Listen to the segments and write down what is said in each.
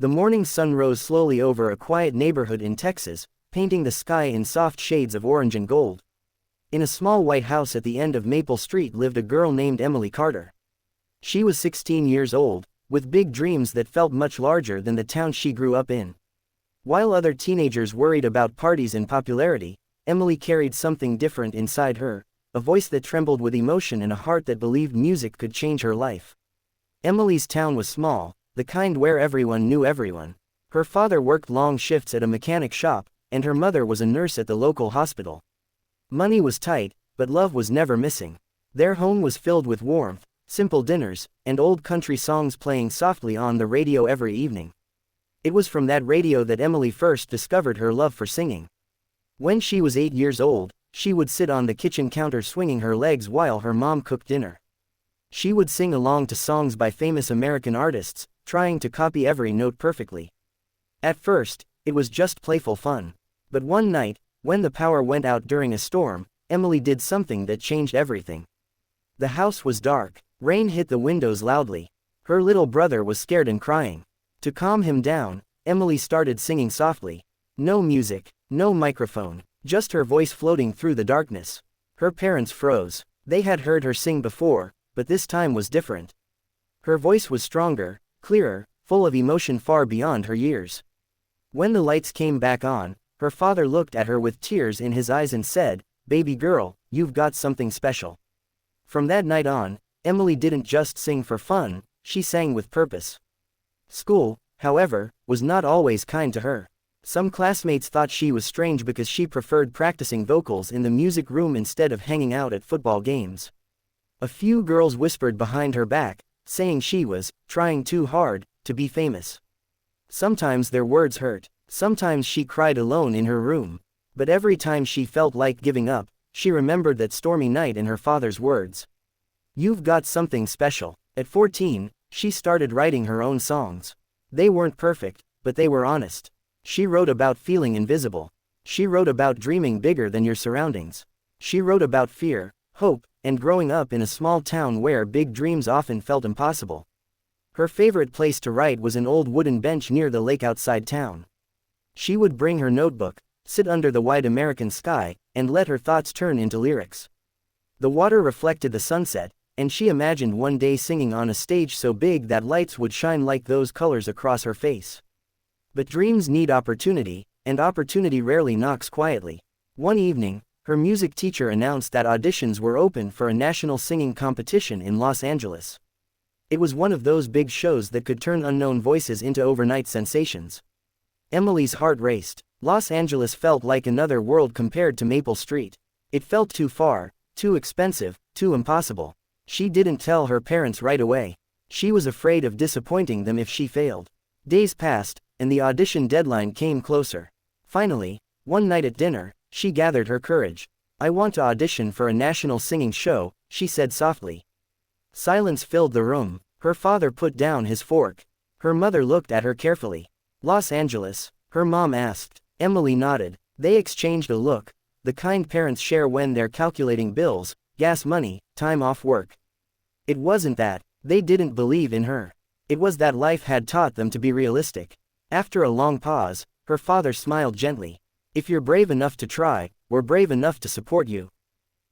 The morning sun rose slowly over a quiet neighborhood in Texas, painting the sky in soft shades of orange and gold. In a small white house at the end of Maple Street lived a girl named Emily Carter. She was 16 years old, with big dreams that felt much larger than the town she grew up in. While other teenagers worried about parties and popularity, Emily carried something different inside her, a voice that trembled with emotion and a heart that believed music could change her life. Emily's town was small, the kind where everyone knew everyone. Her father worked long shifts at a mechanic shop, and her mother was a nurse at the local hospital. Money was tight, but love was never missing. Their home was filled with warmth, simple dinners, and old country songs playing softly on the radio every evening. It was from that radio that Emily first discovered her love for singing. When she was 8 years old, she would sit on the kitchen counter swinging her legs while her mom cooked dinner. She would sing along to songs by famous American artists, trying to copy every note perfectly. At first, it was just playful fun. But one night, when the power went out during a storm, Emily did something that changed everything. The house was dark, rain hit the windows loudly. Her little brother was scared and crying. To calm him down, Emily started singing softly. No music, no microphone, just her voice floating through the darkness. Her parents froze. They had heard her sing before, but this time was different. Her voice was stronger, clearer, full of emotion far beyond her years. When the lights came back on, her father looked at her with tears in his eyes and said, "Baby girl, you've got something special." From that night on, Emily didn't just sing for fun, she sang with purpose. School, however, was not always kind to her. Some classmates thought she was strange because she preferred practicing vocals in the music room instead of hanging out at football games. A few girls whispered behind her back, saying she was trying too hard to be famous. Sometimes their words hurt. Sometimes she cried alone in her room. But every time she felt like giving up, she remembered that stormy night and her father's words. "You've got something special." At 14, she started writing her own songs. They weren't perfect, but they were honest. She wrote about feeling invisible. She wrote about dreaming bigger than your surroundings. She wrote about fear, hope, and growing up in a small town where big dreams often felt impossible. Her favorite place to write was an old wooden bench near the lake outside town. She would bring her notebook, sit under the wide American sky, and let her thoughts turn into lyrics. The water reflected the sunset, and she imagined one day singing on a stage so big that lights would shine like those colors across her face. But dreams need opportunity, and opportunity rarely knocks quietly. One evening, her music teacher announced that auditions were open for a national singing competition in Los Angeles. It was one of those big shows that could turn unknown voices into overnight sensations. Emily's heart raced. Los Angeles felt like another world compared to Maple Street. It felt too far, too expensive, too impossible. She didn't tell her parents right away. She was afraid of disappointing them if she failed. Days passed, and the audition deadline came closer. Finally, one night at dinner, she gathered her courage. "I want to audition for a national singing show," she said softly. Silence filled the room. Her father put down his fork. Her mother looked at her carefully. "Los Angeles?" her mom asked. Emily nodded. They exchanged a look, the kind parents share when they're calculating bills, gas money, time off work. It wasn't that they didn't believe in her. It was that life had taught them to be realistic. After a long pause, her father smiled gently. "If you're brave enough to try, we're brave enough to support you."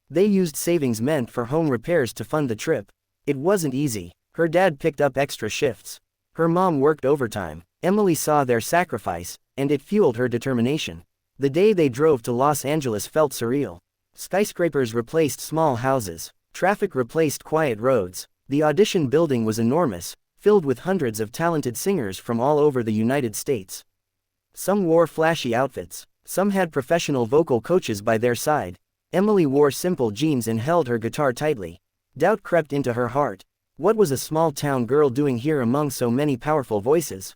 They used savings meant for home repairs to fund the trip. It wasn't easy. Her dad picked up extra shifts. Her mom worked overtime. Emily saw their sacrifice, and it fueled her determination. The day they drove to Los Angeles felt surreal. Skyscrapers replaced small houses. Traffic replaced quiet roads. The audition building was enormous, filled with hundreds of talented singers from all over the United States. Some wore flashy outfits. Some had professional vocal coaches by their side. Emily wore simple jeans and held her guitar tightly. Doubt crept into her heart. What was a small-town girl doing here among so many powerful voices?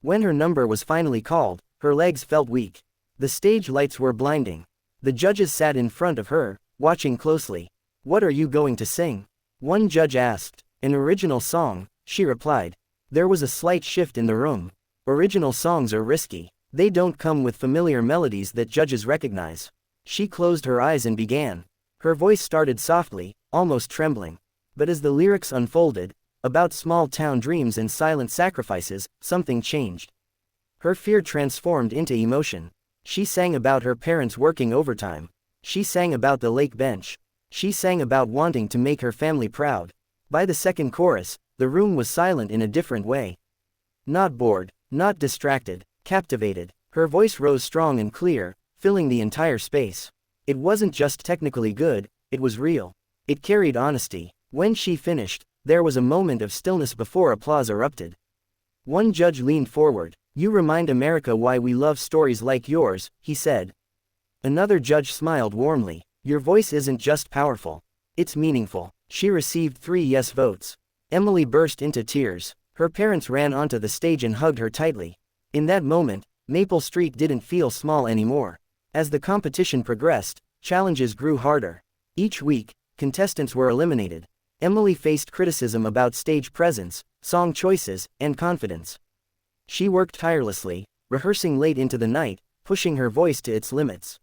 When her number was finally called, her legs felt weak. The stage lights were blinding. The judges sat in front of her, watching closely. "What are you going to sing?" one judge asked. "An original song," she replied. There was a slight shift in the room. Original songs are risky. They don't come with familiar melodies that judges recognize. She closed her eyes and began. Her voice started softly, almost trembling. But as the lyrics unfolded, about small-town dreams and silent sacrifices, something changed. Her fear transformed into emotion. She sang about her parents working overtime. She sang about the lake bench. She sang about wanting to make her family proud. By the second chorus, the room was silent in a different way. Not bored, not distracted, captivated. Her voice rose strong and clear, filling the entire space. It wasn't just technically good, it was real. It carried honesty. When she finished, there was a moment of stillness before applause erupted. One judge leaned forward. "You remind America why we love stories like yours," he said. Another judge smiled warmly. "Your voice isn't just powerful. It's meaningful." She received 3 yes votes. Emily burst into tears. Her parents ran onto the stage and hugged her tightly. In that moment, Maple Street didn't feel small anymore. As the competition progressed, challenges grew harder. Each week, contestants were eliminated. Emily faced criticism about stage presence, song choices, and confidence. She worked tirelessly, rehearsing late into the night, pushing her voice to its limits.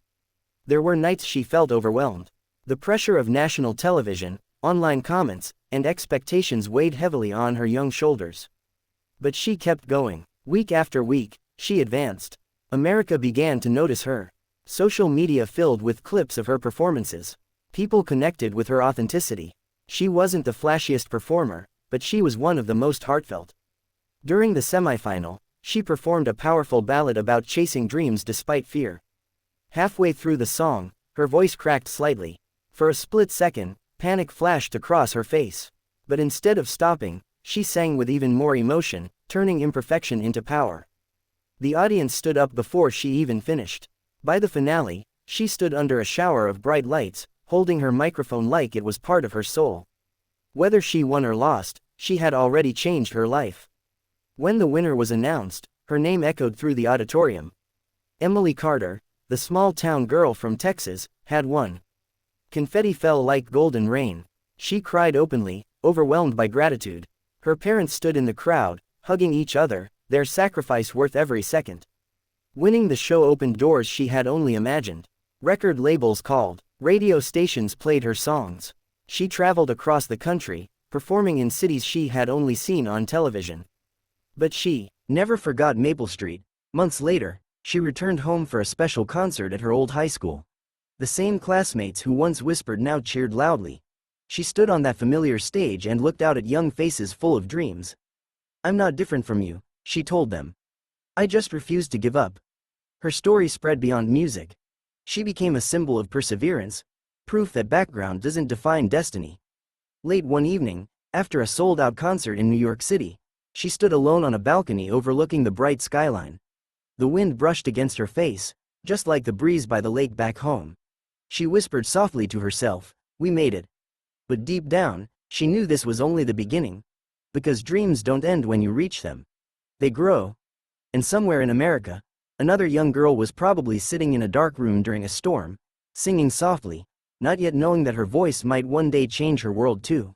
There were nights she felt overwhelmed. The pressure of national television, online comments, and expectations weighed heavily on her young shoulders. But she kept going. Week after week, she advanced. America began to notice her. Social media filled with clips of her performances. People connected with her authenticity. She wasn't the flashiest performer, but she was one of the most heartfelt. During the semifinal, she performed a powerful ballad about chasing dreams despite fear. Halfway through the song, her voice cracked slightly. For a split second, panic flashed across her face. But instead of stopping, she sang with even more emotion, turning imperfection into power. The audience stood up before she even finished. By the finale, she stood under a shower of bright lights, holding her microphone like it was part of her soul. Whether she won or lost, she had already changed her life. When the winner was announced, her name echoed through the auditorium. Emily Carter, the small-town girl from Texas, had won. Confetti fell like golden rain. She cried openly, overwhelmed by gratitude. Her parents stood in the crowd, hugging each other, their sacrifice worth every second. Winning the show opened doors she had only imagined. Record labels called. Radio stations played her songs. She traveled across the country, performing in cities she had only seen on television. But she never forgot Maple Street. Months later, she returned home for a special concert at her old high school. The same classmates who once whispered now cheered loudly. She stood on that familiar stage and looked out at young faces full of dreams. "I'm not different from you," she told them. "I just refused to give up." Her story spread beyond music. She became a symbol of perseverance, proof that background doesn't define destiny. Late one evening, after a sold-out concert in New York City, she stood alone on a balcony overlooking the bright skyline. The wind brushed against her face, just like the breeze by the lake back home. She whispered softly to herself, "We made it." But deep down, she knew this was only the beginning. Because dreams don't end when you reach them. They grow. And somewhere in America, another young girl was probably sitting in a dark room during a storm, singing softly, not yet knowing that her voice might one day change her world too.